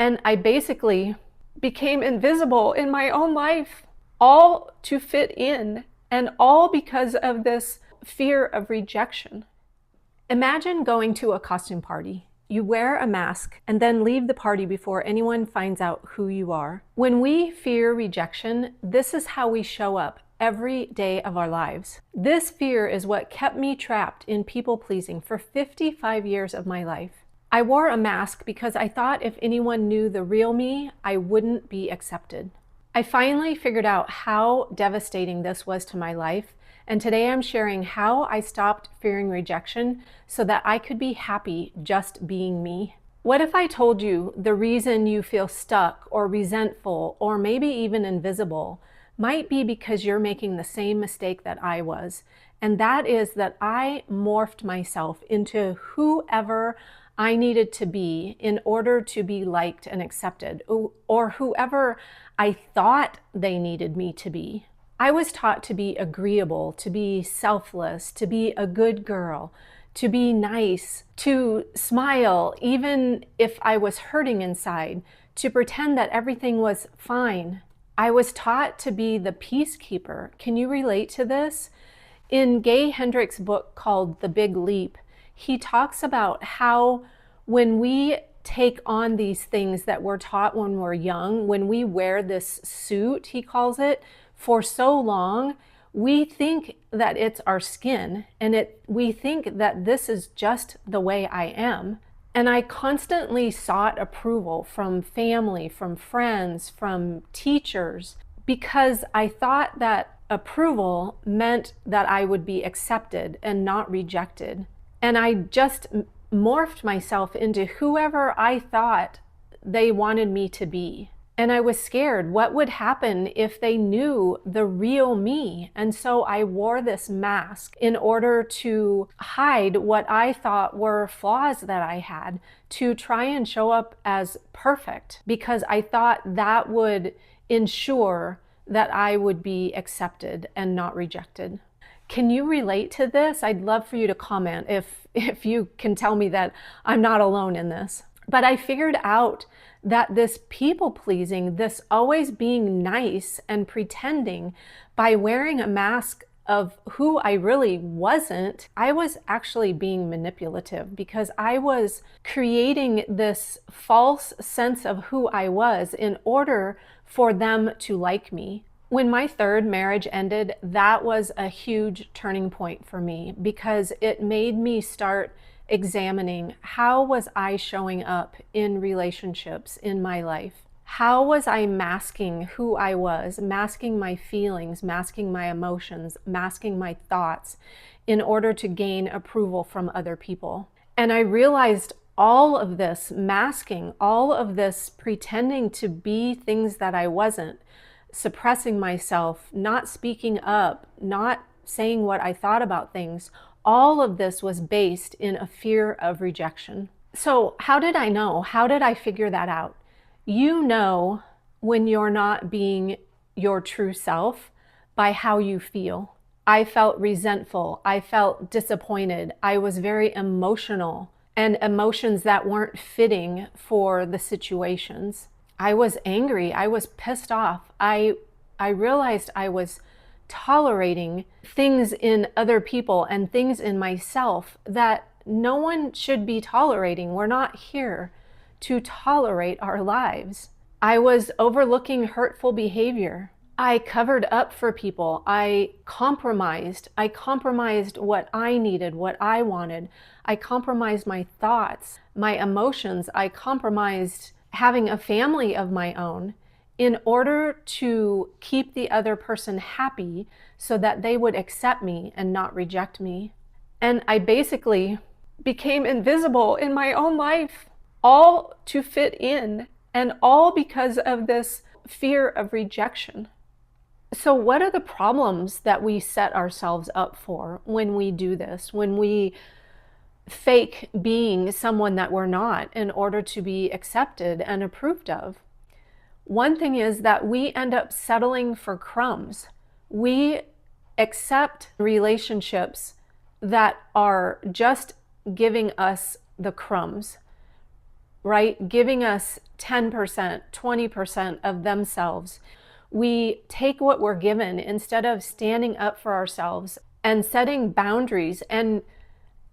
And I basically became invisible in my own life, all to fit in, and all because of this fear of rejection. Imagine going to a costume party. You wear a mask and then leave the party before anyone finds out who you are. When we fear rejection, this is how we show up every day of our lives. This fear is what kept me trapped in people-pleasing for 55 years of my life. I wore a mask because I thought if anyone knew the real me, I wouldn't be accepted. I finally figured out how devastating this was to my life, and today I'm sharing how I stopped fearing rejection so that I could be happy just being me. What if I told you the reason you feel stuck or resentful or maybe even invisible might be because you're making the same mistake that I was, and that is that I morphed myself into whoever I needed to be in order to be liked and accepted, or whoever I thought they needed me to be. I was taught to be agreeable, to be selfless, to be a good girl, to be nice, to smile even if I was hurting inside, to pretend that everything was fine. I was taught to be the peacekeeper. Can you relate to this? In Gay Hendricks' book called The Big Leap, he talks about how when we take on these things that we're taught when we're young, when we wear this suit, he calls it, for so long, we think that it's our skin, and we think that this is just the way I am. And I constantly sought approval from family, from friends, from teachers, because I thought that approval meant that I would be accepted and not rejected. And I just morphed myself into whoever I thought they wanted me to be. And I was scared. What would happen if they knew the real me? And so I wore this mask in order to hide what I thought were flaws that I had, to try and show up as perfect, because I thought that would ensure that I would be accepted and not rejected. Can you relate to this? I'd love for you to comment if you can tell me that I'm not alone in this. But I figured out that this people-pleasing, this always being nice and pretending by wearing a mask of who I really wasn't, I was actually being manipulative, because I was creating this false sense of who I was in order for them to like me. When my third marriage ended, that was a huge turning point for me, because it made me start examining how was I showing up in relationships in my life. How was I masking who I was, masking my feelings, masking my emotions, masking my thoughts in order to gain approval from other people? And I realized all of this masking, all of this pretending to be things that I wasn't, suppressing myself, not speaking up, not saying what I thought about things, all of this was based in a fear of rejection. So how did I know? How did I figure that out? You know when you're not being your true self by how you feel. I felt resentful. I felt disappointed. I was very emotional, and emotions that weren't fitting for the situations. I was angry. I was pissed off. I realized I was tolerating things in other people and things in myself that no one should be tolerating. We're not here to tolerate our lives. I was overlooking hurtful behavior. I covered up for people. I compromised. I compromised what I needed, what I wanted. I compromised my thoughts, my emotions. I compromised having a family of my own in order to keep the other person happy so that they would accept me and not reject me. And I basically became invisible in my own life, all to fit in, and all because of this fear of rejection. So what are the problems that we set ourselves up for when we do this, when we fake being someone that we're not in order to be accepted and approved of? One thing is that we end up settling for crumbs. We accept relationships that are just giving us the crumbs. right? Giving us 10%, 20% of themselves. We take what we're given instead of standing up for ourselves and setting boundaries and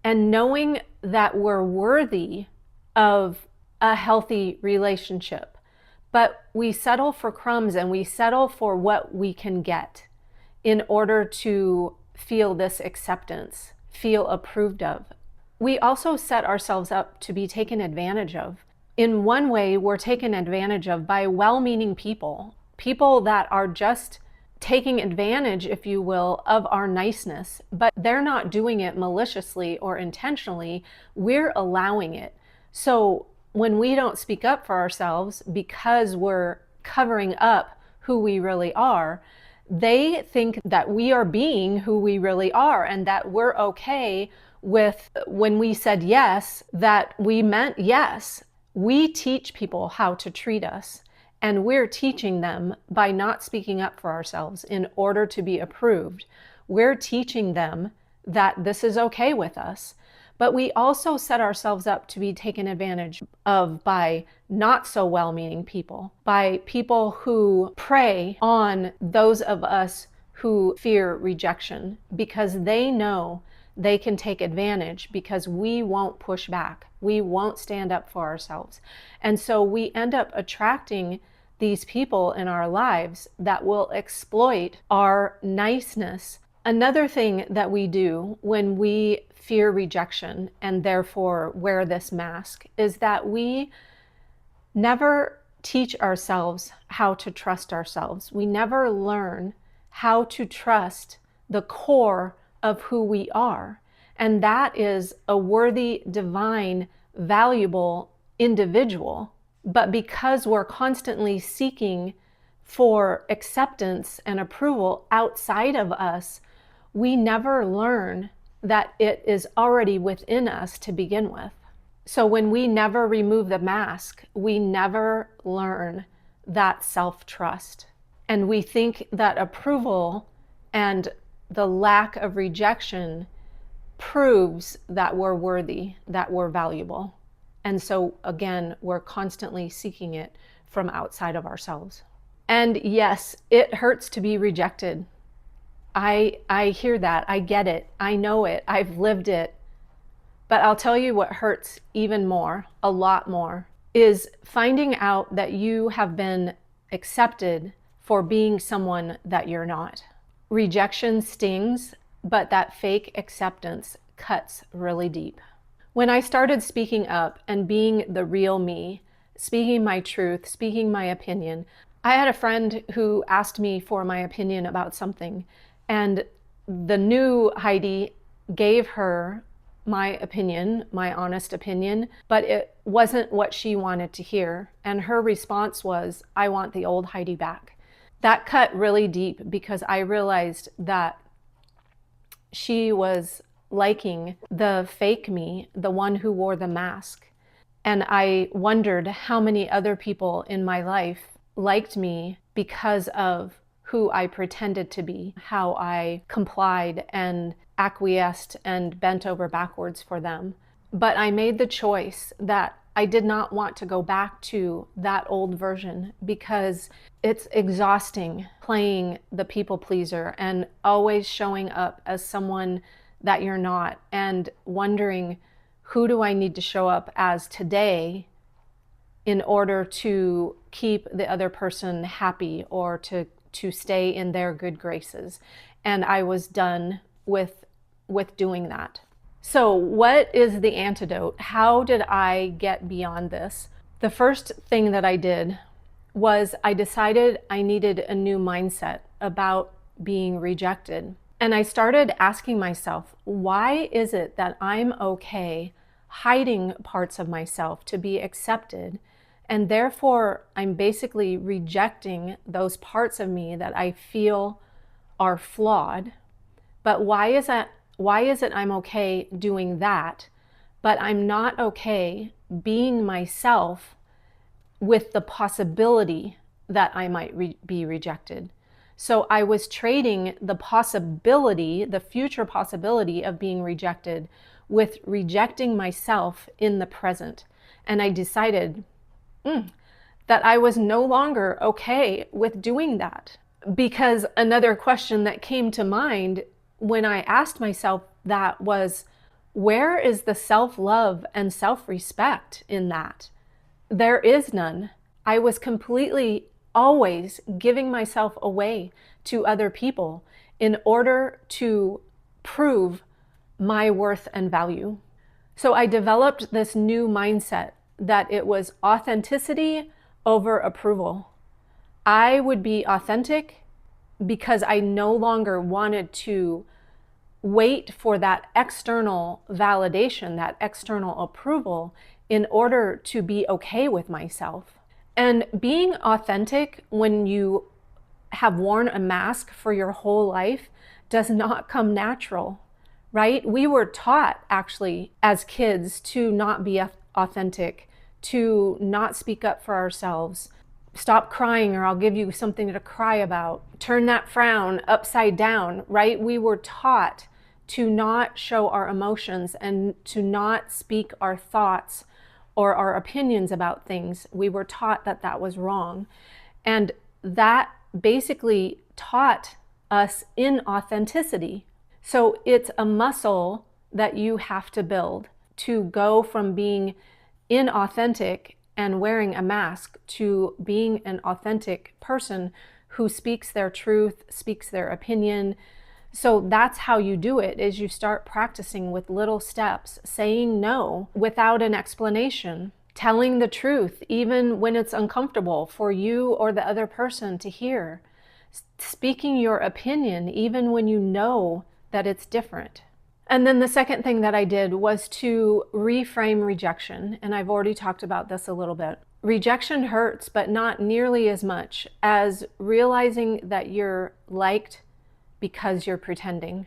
knowing that we're worthy of a healthy relationship. But we settle for crumbs and we settle for what we can get in order to feel this acceptance, feel approved of. We also set ourselves up to be taken advantage of. In one way, we're taken advantage of by well-meaning people, people that are just taking advantage, if you will, of our niceness, but they're not doing it maliciously or intentionally. We're allowing it. So when we don't speak up for ourselves because we're covering up who we really are, they think that we are being who we really are and that we're okay with when we said yes, that we meant yes. We teach people how to treat us, and we're teaching them by not speaking up for ourselves in order to be approved. We're teaching them that this is okay with us. But we also set ourselves up to be taken advantage of by not so well-meaning people, by people who prey on those of us who fear rejection because they know they can take advantage because we won't push back. We won't stand up for ourselves. And so we end up attracting these people in our lives that will exploit our niceness. Another thing that we do when we fear rejection and therefore wear this mask is that we never teach ourselves how to trust ourselves. We never learn how to trust the core of who we are. And that is a worthy, divine, valuable individual. But because we're constantly seeking for acceptance and approval outside of us, we never learn that it is already within us to begin with. So when we never remove the mask, we never learn that self-trust. And we think that approval and the lack of rejection proves that we're worthy, that we're valuable. And so again, we're constantly seeking it from outside of ourselves. And yes, it hurts to be rejected. I hear that, I get it, I know it, I've lived it. But I'll tell you what hurts even more, a lot more, is finding out that you have been accepted for being someone that you're not. Rejection stings, but that fake acceptance cuts really deep. When I started speaking up and being the real me, speaking my truth, speaking my opinion, I had a friend who asked me for my opinion about something, and the new Heidi gave her my opinion, my honest opinion, but it wasn't what she wanted to hear. And her response was, "I want the old Heidi back." That cut really deep because I realized that she was liking the fake me, the one who wore the mask. And I wondered how many other people in my life liked me because of who I pretended to be, how I complied and acquiesced and bent over backwards for them. But I made the choice that I did not want to go back to that old version because it's exhausting playing the people pleaser and always showing up as someone that you're not and wondering, who do I need to show up as today in order to keep the other person happy or to stay in their good graces? And I was done with doing that. So what is the antidote? How did I get beyond this? The first thing that I did was I decided I needed a new mindset about being rejected. And I started asking myself, why is it that I'm okay hiding parts of myself to be accepted? And therefore, I'm basically rejecting those parts of me that I feel are flawed. But why is it I'm okay doing that, but I'm not okay being myself with the possibility that I might be rejected? So I was trading the possibility, the future possibility of being rejected with rejecting myself in the present. And I decided that I was no longer okay with doing that. Because another question that came to mind when I asked myself that was, where is the self-love and self-respect in that? There is none. I was completely always giving myself away to other people in order to prove my worth and value. So I developed this new mindset that it was authenticity over approval. I would be authentic because I no longer wanted to wait for that external validation, that external approval in order to be okay with myself. And being authentic when you have worn a mask for your whole life does not come natural, right? We were taught actually as kids to not be authentic, to not speak up for ourselves. Stop crying or I'll give you something to cry about. Turn that frown upside down, right? We were taught to not show our emotions and to not speak our thoughts or our opinions about things. We were taught that that was wrong. And that basically taught us inauthenticity. So it's a muscle that you have to build to go from being inauthentic and wearing a mask to being an authentic person who speaks their truth, speaks their opinion. So that's how you do it, is you start practicing with little steps, saying no without an explanation, telling the truth even when it's uncomfortable for you or the other person to hear, speaking your opinion even when you know that it's different. And then the second thing that I did was to reframe rejection. And I've already talked about this a little bit. Rejection hurts, but not nearly as much as realizing that you're liked because you're pretending.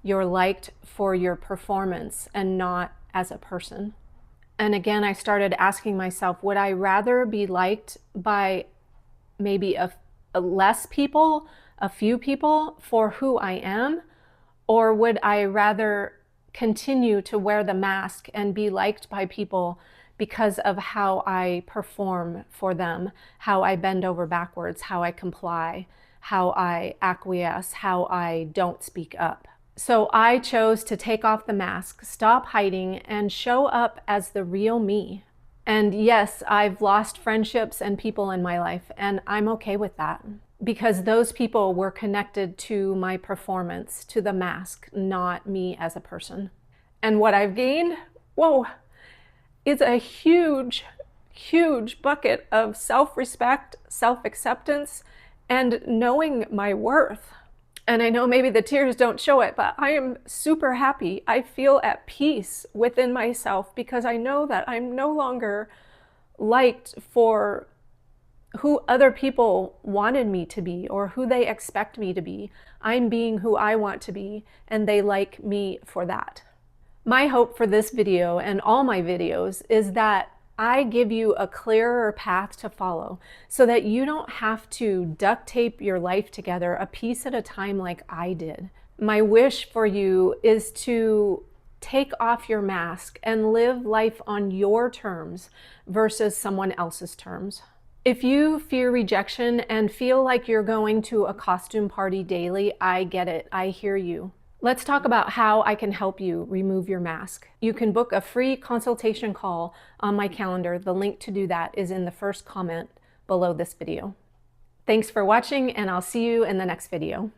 You're liked for your performance and not as a person. And again, I started asking myself, would I rather be liked by maybe a less people, a few people for who I am? Or would I rather continue to wear the mask and be liked by people because of how I perform for them, how I bend over backwards, how I comply, how I acquiesce, how I don't speak up? So I chose to take off the mask, stop hiding, and show up as the real me. And yes, I've lost friendships and people in my life, and I'm okay with that, because those people were connected to my performance, to the mask, not me as a person. And what I've gained, whoa, is a huge, huge bucket of self-respect, self-acceptance, and knowing my worth. And I know maybe the tears don't show it, but I am super happy. I feel at peace within myself because I know that I'm no longer liked for who other people wanted me to be or who they expect me to be. I'm being who I want to be, and they like me for that. My hope for this video and all my videos is that I give you a clearer path to follow so that you don't have to duct tape your life together a piece at a time like I did. My wish for you is to take off your mask and live life on your terms versus someone else's terms. If you fear rejection and feel like you're going to a costume party daily, I get it. I hear you. Let's talk about how I can help you remove your mask. You can book a free consultation call on my calendar. The link to do that is in the first comment below this video. Thanks for watching, and I'll see you in the next video.